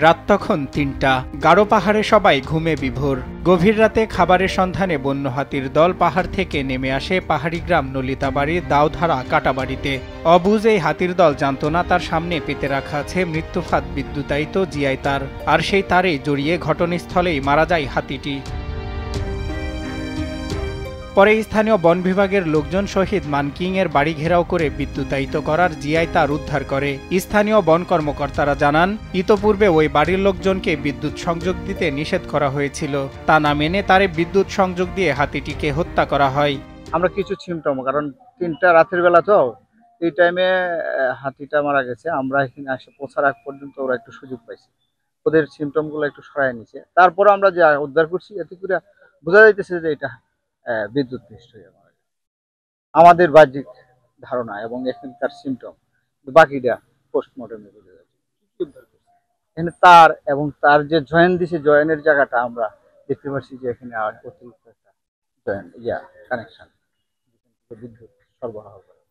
রাত তখন ৩টা। গারো পাহাড়ে সবাই ঘুমে বিভোর। গভীর রাতে খাবারের সন্ধানে বন্য হাতির দল পাহাড় থেকে নেমে আসে পাহাড়ি গ্রাম নলিতাবাড়ির দাওধারা কাটাবাড়িতে। অবুঝ এই হাতির দল জানত না তার সামনে পেতে রাখা আছে মৃত্যুফাত বিদ্যুতায়িত জিআই তার, আর সেই তারে জড়িয়ে ঘটনাস্থলেই মারা যায় হাতিটি। পরে স্থানীয় বন বিভাগের লোকজন শহীদ মানকিং এর বাড়ি ঘেরাও করে বিদ্যুতায়িত করার জিআই তার উদ্ধার করে। স্থানীয় বন কর্মকর্তারা জানান, ইতোপূর্বে ওই বাড়ির লোকজনকে বিদ্যুৎ সংযোগ দিতে নিষেধ করা হয়েছিল। তা না মেনে তারে বিদ্যুৎ সংযোগ দিয়ে হাতিটিকে হত্যা করা হয়। আমরা কিছু সিমটম, কারণ ৩টা রাতের বেলা তো এই টাইমে হাতিটা মারা গেছে। আমরা এখানে আসে পৌঁছার আগ পর্যন্ত ওরা একটু সুযোগ পাইছে, ওদের সিমটমগুলো একটু সরাই নিছে। তারপর আমরা যে উদ্ধার করছি এতে করে বোঝা যাইতেছে যে এটা বিদ্যুৎ পৃষ্ঠ হয়ে মারা গেছে, আমাদের বাহ্যিক ধারণা এবং এখানকার সিমটম। বাকিটা পোস্টমর্টমে বোঝা যাচ্ছে। এখানে তার এবং তার যে জয়েন দিছে, জয়েনের জায়গাটা আমরা দেখতে পাচ্ছি যে এখানে অতিরিক্ত একটা জয়েন কানেকশন বিদ্যুৎ সরবরাহ করে,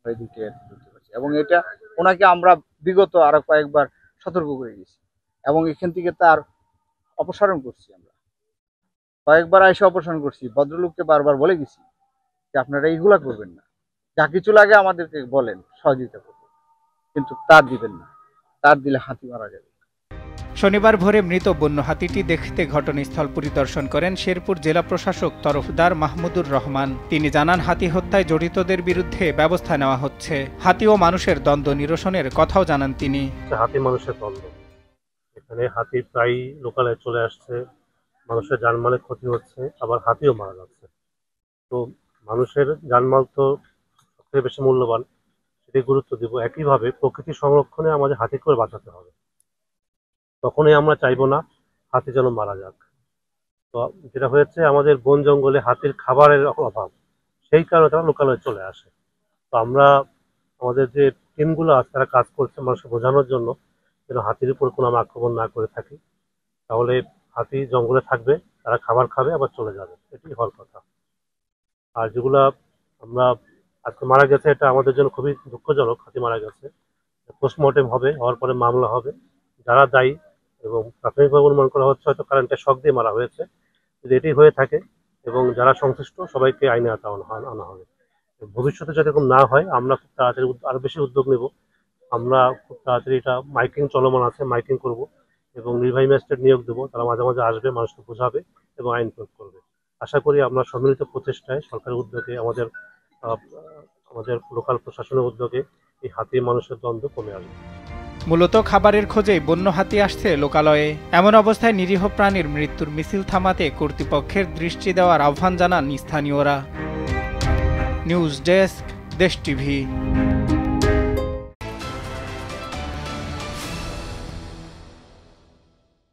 এই দুইটা বুঝতে পারছি। এবং এটা ওনাকে আমরা বিগত আরো কয়েকবার সতর্ক করে গেছি এবং এখান থেকে তার অপসারণ করছি। আমরা কয়েকবার এসে অপসারণ করছি, ভদ্রলোককে বারবার বলে গেছি যে আপনারা এইগুলা করবেন না, যা কিছু লাগে আমাদেরকে বলেন, সহযোগিতা করবেন, কিন্তু তার দিবেন না, তার দিলে হাতি মারা যাবে। শনিবার ভোরে মৃত বন্য হাতিটি দেখতে ঘটনাস্থল পরিদর্শন করেন শেরপুর জেলা প্রশাসক তরফদার মাহমুদুর রহমান। তিনি জানান, হাতি হত্যায় জড়িতদের বিরুদ্ধে ব্যবস্থা নেওয়া হচ্ছে। হাতি ও মানুষের দ্বন্দ্ব নিরসনের কথাও জানান তিনি। হাতি মানুষের দ্বন্দ্ব, এখানে হাতি প্রায় লোকালয়ে চলে আসছে, মানুষের জানমালের ক্ষতি হচ্ছে, আবার হাতিও মারা যাচ্ছে। তো মানুষের জানমাল তো সবথেকে বেশি মূল্যবান, সেটি গুরুত্ব দিব। একইভাবে প্রকৃতি সংরক্ষণে আমাদের হাতি করে বাঁচাতে হবে। তখনই আমরা চাইবো না হাতি যেন মারা যাক। তো যেটা হয়েছে, আমাদের বন জঙ্গলে হাতির খাবারের অভাব, সেই কারণে তারা লোকালয়ে চলে আসে। তো আমরা আমাদের যে টিমগুলো আছে তারা কাজ করছে মানুষকে বোঝানোর জন্য যেন হাতির উপর কোনো আক্রমণ না করে থাকি, তাহলে হাতি জঙ্গলে থাকবে, তারা খাবার খাবে, আবার চলে যাবে, এটাই হওয়ার কথা। আর যেগুলা আমরা আজকে মারা গেছে, এটা আমাদের জন্য খুবই দুঃখজনক। হাতি মারা গেছে, পোস্টমর্টেম হবে, হওয়ার পরে মামলা হবে, যারা দায়ী এবং প্রাথমিকভাবে অনুমান করা হচ্ছে হয়তো কারেন্টের শক দিয়ে মারা হয়েছে। যদি এটি হয়ে থাকে এবং যারা সংশ্লিষ্ট সবাইকে আইনে আনা হবে। ভবিষ্যতে যদি এরকম না হয়, আমরা খুব তাড়াতাড়ি আরো বেশি উদ্যোগ নেব। আমরা খুব তাড়াতাড়ি এটা মাইকিং চলমান আছে, মাইকিং করব এবং নির্বাহী ম্যাজিস্ট্রেট নিয়োগ দেবো। তারা মাঝে মাঝে আসবে, মানুষকে বোঝাবে এবং আইন প্রয়োগ করবে। আশা করি আমরা সম্মিলিত প্রচেষ্টায়, সরকারের উদ্যোগে, আমাদের লোকাল প্রশাসনের উদ্যোগে এই হাতি মানুষের দ্বন্দ্ব কমে আসবে। মূলত খাবারের খোঁজেই বন্য হাতি আসছে লোকালয়ে। এমন অবস্থায় নিরীহ প্রাণীর মৃত্যুর মিছিল থামাতে কর্তৃপক্ষের দৃষ্টি দেওয়ার আহ্বান জানান স্থানীয়রা। নিউজ ডেস্ক, দেশ টিভি।